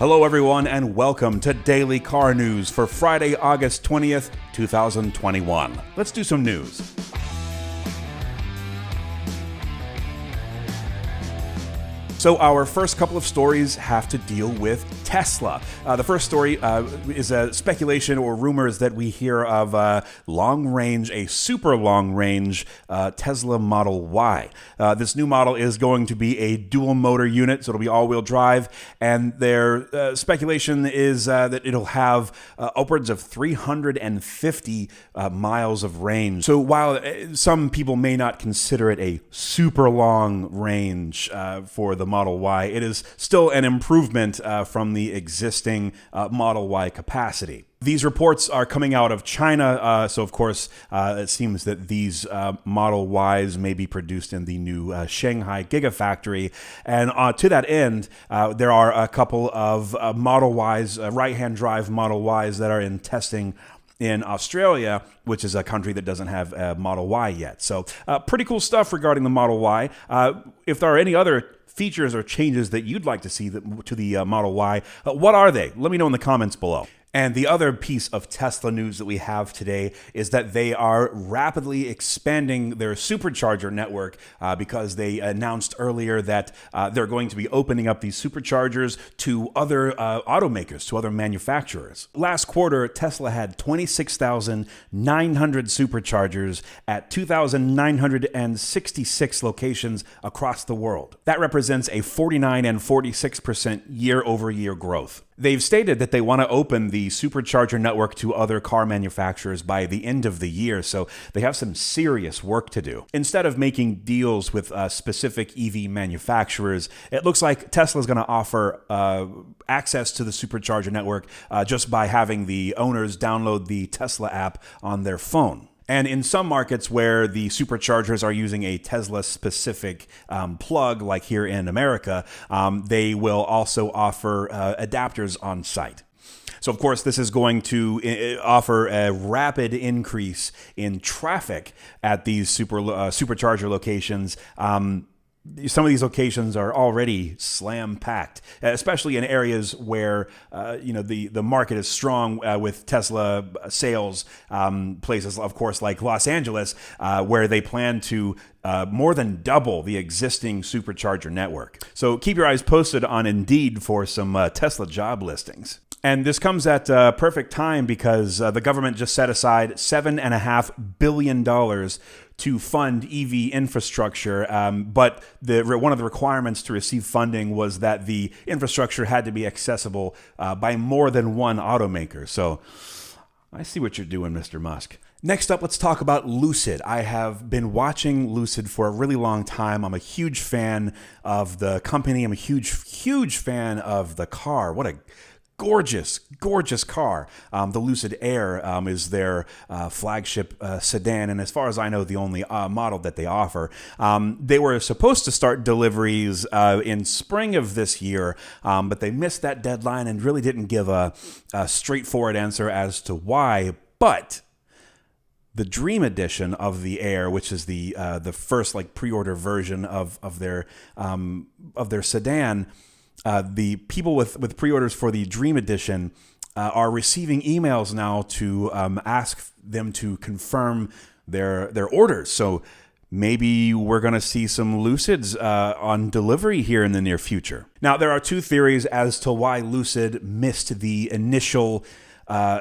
Hello everyone and welcome to Daily Car News for Friday, August 20th, 2021. Let's do some news. So our first couple of stories have to deal with Tesla. The first story is a speculation or rumors that we hear of a super long-range Tesla Model Y. This new model is going to be a dual motor unit, so it'll be all-wheel drive, and their speculation is that it'll have upwards of 350 miles of range. So while some people may not consider it a super long range for the Model Y, it is still an improvement from the existing Model Y capacity. These reports are coming out of China, so of course it seems that these Model Ys may be produced in the new Shanghai Gigafactory. And to that end, there are a couple of Model Ys, right-hand drive Model Ys that are in testing in Australia, which is a country that doesn't have a Model Y yet. So pretty cool stuff regarding the Model Y. If there are any other features or changes that you'd like to see to the Model Y, what are they? Let me know in the comments below. And the other piece of Tesla news that we have today is that they are rapidly expanding their Supercharger network because they announced earlier that they're going to be opening up these Superchargers to other automakers, to other manufacturers. Last quarter, Tesla had 26,900 Superchargers at 2,966 locations across the world. That represents a 49 and 46% year-over-year growth. They've stated that they want to open the Supercharger network to other car manufacturers by the end of the year, so they have some serious work to do. Instead of making deals with specific EV manufacturers, it looks like Tesla's going to offer access to the Supercharger network just by having the owners download the Tesla app on their phone. And in some markets where the Superchargers are using a Tesla-specific plug, like here in America, they will also offer adapters on site. So, of course, this is going to offer a rapid increase in traffic at these Supercharger locations. Some of these locations are already slam-packed, especially in areas where the market is strong with Tesla sales. Places, of course, like Los Angeles, where they plan to more than double the existing Supercharger network. So keep your eyes posted on Indeed for some Tesla job listings. And this comes at a perfect time because the government just set aside $7.5 billion to fund EV infrastructure, but one of the requirements to receive funding was that the infrastructure had to be accessible by more than one automaker. So I see what you're doing, Mr. Musk. Next up, let's talk about Lucid. I have been watching Lucid for a really long time. I'm a huge fan of the company. I'm a huge fan of the car. What a gorgeous car. The Lucid Air is their flagship sedan, and as far as I know, the only model that they offer. They were supposed to start deliveries in spring of this year, but they missed that deadline and really didn't give a straightforward answer as to why. But the Dream Edition of the Air, which is the first pre-order version of their sedan. The people with pre-orders for the Dream Edition are receiving emails now to ask them to confirm their orders. So maybe we're going to see some Lucids on delivery here in the near future. Now, there are two theories as to why Lucid missed the initial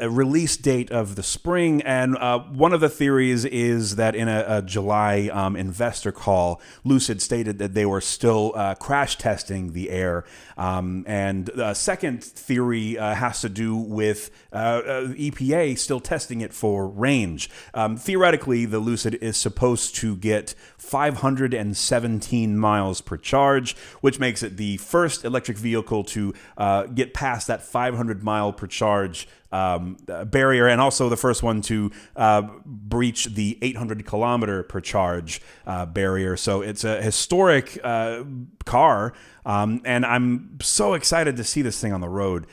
release date of the spring, and one of the theories is that in a July investor call, Lucid stated that they were still crash testing the Air, and the second theory has to do with EPA still testing it for range. Theoretically, the Lucid is supposed to get 517 miles per charge, which makes it the first electric vehicle to get past that 500 mile per charge barrier, and also the first one to breach the 800 kilometer per charge barrier. So it's a historic car, and I'm so excited to see this thing on the road.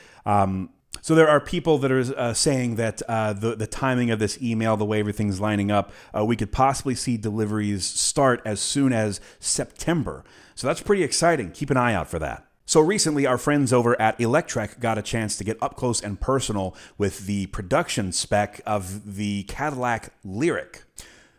So there are people that are saying that the timing of this email, the way everything's lining up, we could possibly see deliveries start as soon as September. So that's pretty exciting. Keep an eye out for that. So recently, our friends over at Electrek got a chance to get up close and personal with the production spec of the Cadillac Lyriq.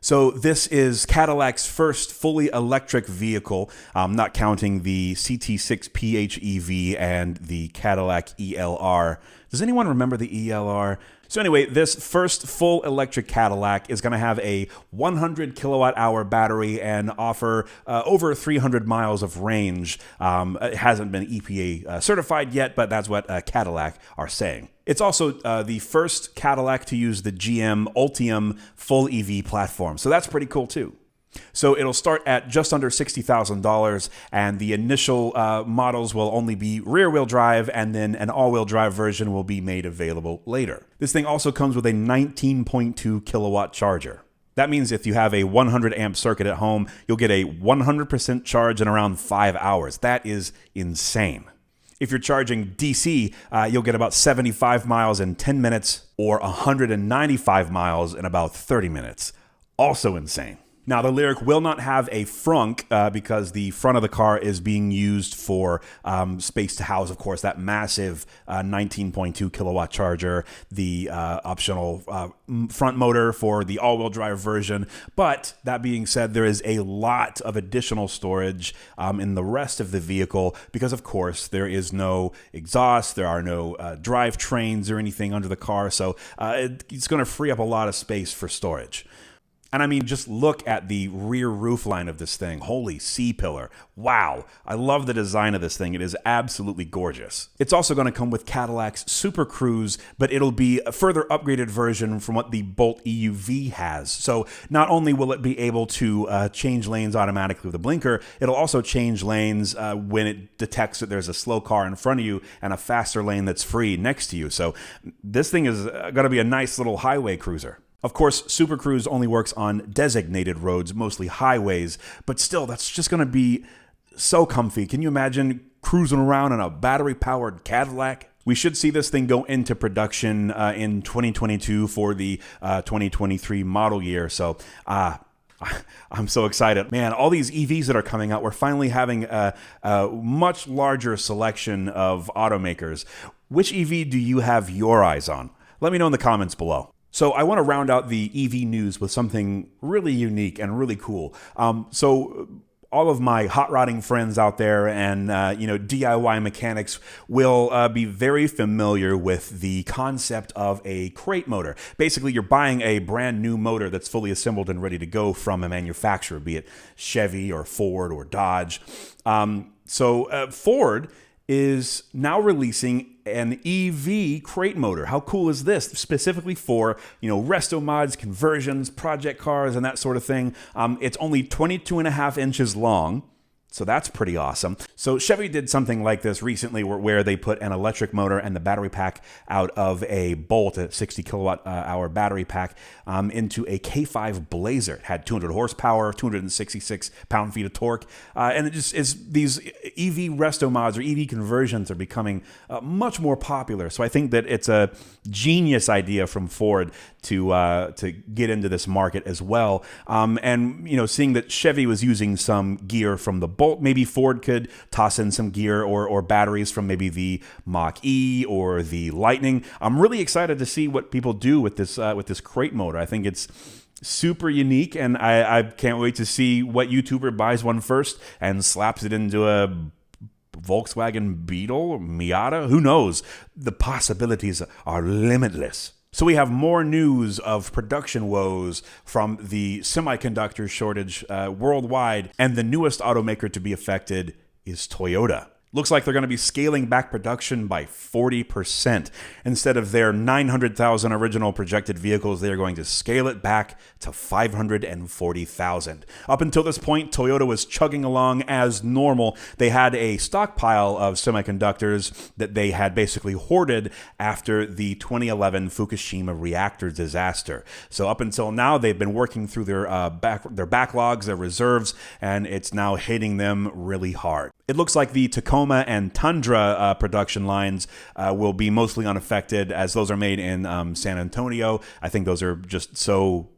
So this is Cadillac's first fully electric vehicle, not counting the CT6 PHEV and the Cadillac ELR. Does anyone remember the ELR? So anyway, this first full electric Cadillac is going to have a 100 kilowatt hour battery and offer over 300 miles of range. It hasn't been EPA certified yet, but that's what Cadillac are saying. It's also the first Cadillac to use the GM Ultium full EV platform, so that's pretty cool too. So it'll start at just under $60,000, and the initial models will only be rear-wheel drive, and then an all-wheel drive version will be made available later. This thing also comes with a 19.2 kilowatt charger. That means if you have a 100 amp circuit at home, you'll get a 100% charge in around 5 hours. That is insane. If you're charging DC, you'll get about 75 miles in 10 minutes or 195 miles in about 30 minutes. Also insane. Now, the Lyriq will not have a frunk because the front of the car is being used for space to house, of course, that massive 19.2 kilowatt charger, the optional front motor for the all-wheel drive version. But that being said, there is a lot of additional storage in the rest of the vehicle because, of course, there is no exhaust, there are no drive trains or anything under the car. So it's going to free up a lot of space for storage. And I mean, just look at the rear roof line of this thing. Holy C-pillar. Wow. I love the design of this thing. It is absolutely gorgeous. It's also going to come with Cadillac's Super Cruise, but it'll be a further upgraded version from what the Bolt EUV has. So not only will it be able to change lanes automatically with a blinker, it'll also change lanes when it detects that there's a slow car in front of you and a faster lane that's free next to you. So this thing is going to be a nice little highway cruiser. Of course, Super Cruise only works on designated roads, mostly highways, but still, that's just going to be so comfy. Can you imagine cruising around in a battery-powered Cadillac? We should see this thing go into production in 2022 for the 2023 model year, so I'm so excited. Man, all these EVs that are coming out, we're finally having a much larger selection of automakers. Which EV do you have your eyes on? Let me know in the comments below. So I want to round out the EV news with something really unique and really cool. So all of my hot rodding friends out there and DIY mechanics will be very familiar with the concept of a crate motor. Basically, you're buying a brand new motor that's fully assembled and ready to go from a manufacturer, be it Chevy or Ford or Dodge. Ford is now releasing an EV crate motor. How cool is this? Specifically for, resto mods, conversions, project cars, and that sort of thing. It's only 22.5 inches long. So that's pretty awesome. So Chevy did something like this recently where they put an electric motor and the battery pack out of a Bolt, a 60 kilowatt hour battery pack, into a K5 Blazer. It had 200 horsepower, 266 pound-feet of torque. And it just is, these EV resto mods or EV conversions are becoming much more popular. So I think that it's a genius idea from Ford to get into this market as well. Seeing that Chevy was using some gear from the Bolt, maybe Ford could toss in some gear or batteries from maybe the Mach-E or the Lightning. I'm really excited to see what people do with this crate motor. I think it's super unique, and I can't wait to see what YouTuber buys one first and slaps it into a Volkswagen Beetle or Miata. Who knows? The possibilities are limitless. So we have more news of production woes from the semiconductor shortage worldwide, and the newest automaker to be affected is Toyota. Looks like they're going to be scaling back production by 40%. Instead of their 900,000 original projected vehicles, they are going to scale it back to 540,000. Up until this point, Toyota was chugging along as normal. They had a stockpile of semiconductors that they had basically hoarded after the 2011 Fukushima reactor disaster. So up until now, they've been working through their backlogs, their reserves, and it's now hitting them really hard. It looks like the Tacoma and Tundra production lines will be mostly unaffected, as those are made in San Antonio. I think those are just so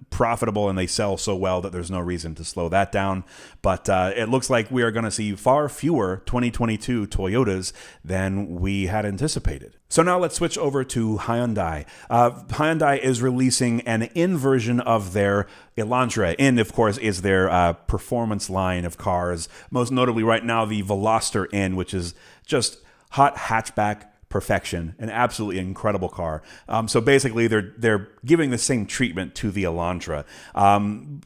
profitable, and they sell so well that there's no reason to slow that down. But it looks like we are going to see far fewer 2022 Toyotas than we had anticipated. So now let's switch over to Hyundai. Hyundai is releasing an N version of their Elantra. N, of course, is their performance line of cars. Most notably right now, the Veloster N, which is just hot hatchback perfection, an absolutely incredible car. So basically, they're giving the same treatment to the Elantra.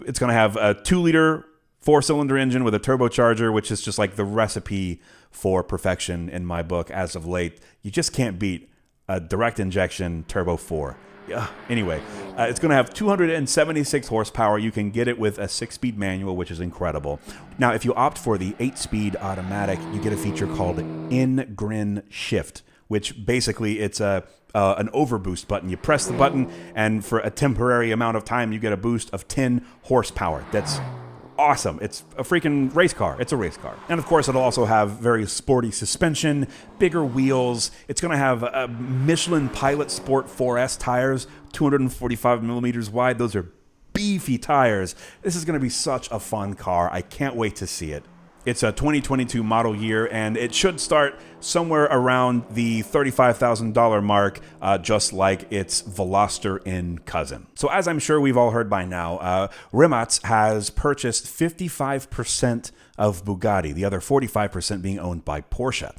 It's going to have a 2-liter 4-cylinder engine with a turbocharger, which is just like the recipe for perfection in my book as of late. You just can't beat a direct injection turbo 4. Yeah. Anyway, it's going to have 276 horsepower. You can get it with a 6-speed manual, which is incredible. Now, if you opt for the 8-speed automatic, you get a feature called In-Grin Shift, which basically it's an overboost button. You press the button, and for a temporary amount of time, you get a boost of 10 horsepower. That's awesome. It's a freaking race car. It's a race car. And of course, it'll also have very sporty suspension, bigger wheels. It's going to have a Michelin Pilot Sport 4S tires, 245 millimeters wide. Those are beefy tires. This is going to be such a fun car. I can't wait to see it. It's a 2022 model year, and it should start somewhere around the $35,000 mark, just like its Veloster N cousin. So as I'm sure we've all heard by now, Rimac has purchased 55% of Bugatti, the other 45% being owned by Porsche.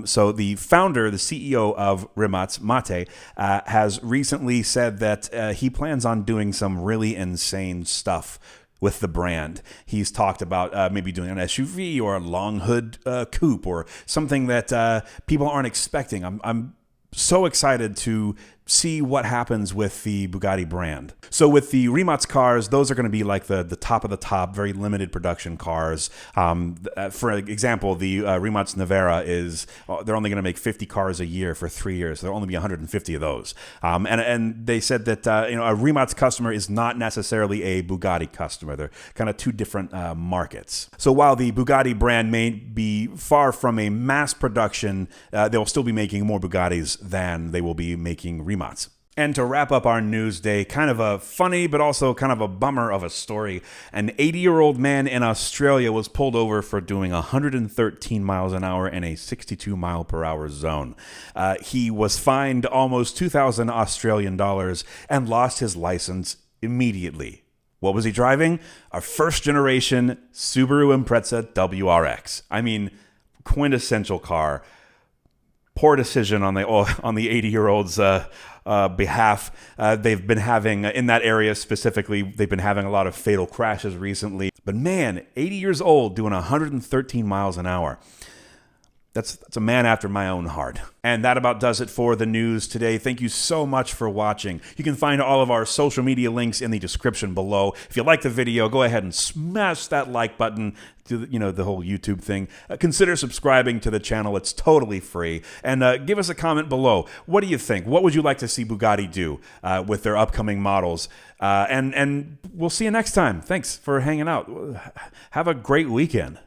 So the founder, the CEO of Rimac, Mate, has recently said that he plans on doing some really insane stuff with the brand. He's talked about maybe doing an SUV or a long hood coupe or something that people aren't expecting. I'm so excited to see what happens with the Bugatti brand. So with the Rimac cars, those are going to be like the top of the top, very limited production cars. For example, the Rimac Nevera they're only going to make 50 cars a year for 3 years. There'll only be 150 of those. And they said that a Rimac customer is not necessarily a Bugatti customer. They're kind of two different markets. So while the Bugatti brand may be far from a mass production, they'll still be making more Bugattis than they will be making Rimac. And to wrap up our news day, kind of a funny but also kind of a bummer of a story. An 80-year-old man in Australia was pulled over for doing 113 miles an hour in a 62 mile per hour zone. He was fined almost 2,000 Australian dollars and lost his license immediately. What was he driving? A first-generation Subaru Impreza WRX. I mean, quintessential car. Poor decision on the 80-year-old's behalf. They've been having, in that area specifically, they've been having a lot of fatal crashes recently. But man, 80 years old doing 113 miles an hour. That's a man after my own heart. And that about does it for the news today. Thank you so much for watching. You can find all of our social media links in the description below. If you like the video, go ahead and smash that like button to the whole YouTube thing. Consider subscribing to the channel. It's totally free. And give us a comment below. What do you think? What would you like to see Bugatti do with their upcoming models? And we'll see you next time. Thanks for hanging out. Have a great weekend.